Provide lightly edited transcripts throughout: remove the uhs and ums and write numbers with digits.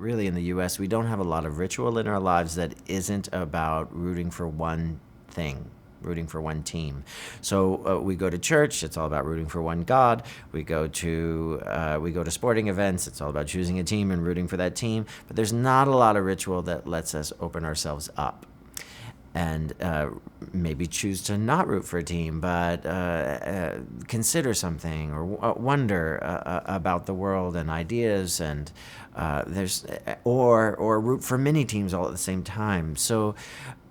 really in the U.S., we don't have a lot of ritual in our lives that isn't about rooting for one thing, rooting for one team. So we go to church, it's all about rooting for one God. We go to sporting events, it's all about choosing a team and rooting for that team. But there's not a lot of ritual that lets us open ourselves up and maybe choose to not root for a team, but consider something or wonder about the world and ideas, and or root for many teams all at the same time. So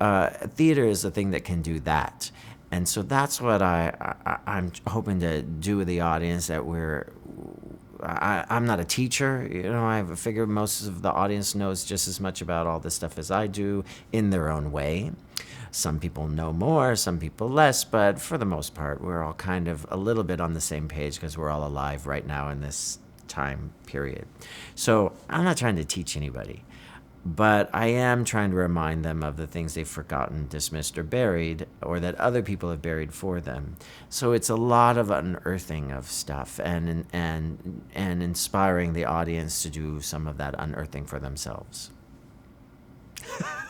theater is the thing that can do that. And so that's what I'm hoping to do with the audience, that I'm not a teacher. I figure most of the audience knows just as much about all this stuff as I do in their own way. Some people know more, some people less, but for the most part, we're all kind of a little bit on the same page because we're all alive right now in this time period. So I'm not trying to teach anybody, but I am trying to remind them of the things they've forgotten, dismissed, or buried, or that other people have buried for them. So it's a lot of unearthing of stuff and inspiring the audience to do some of that unearthing for themselves.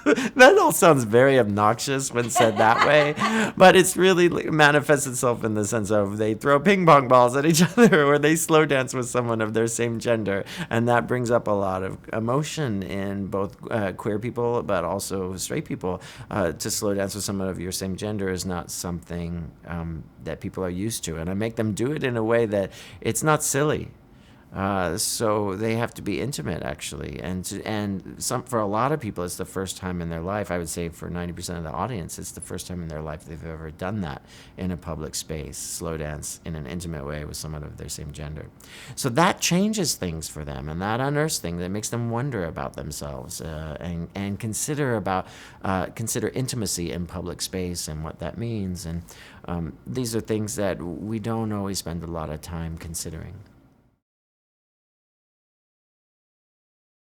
That all sounds very obnoxious when said that way, but it's really manifests itself in the sense of they throw ping pong balls at each other, or they slow dance with someone of their same gender, and that brings up a lot of emotion in both queer people but also straight people. To slow dance with someone of your same gender is not something that people are used to, and I make them do it in a way that it's not silly. So they have to be intimate, actually, and for a lot of people, it's the first time in their life. I would say for 90% of the audience, it's the first time in their life they've ever done that in a public space, slow dance in an intimate way with someone of their same gender. So that changes things for them, and that unearths things that makes them wonder about themselves and consider intimacy in public space and what that means. And these are things that we don't always spend a lot of time considering.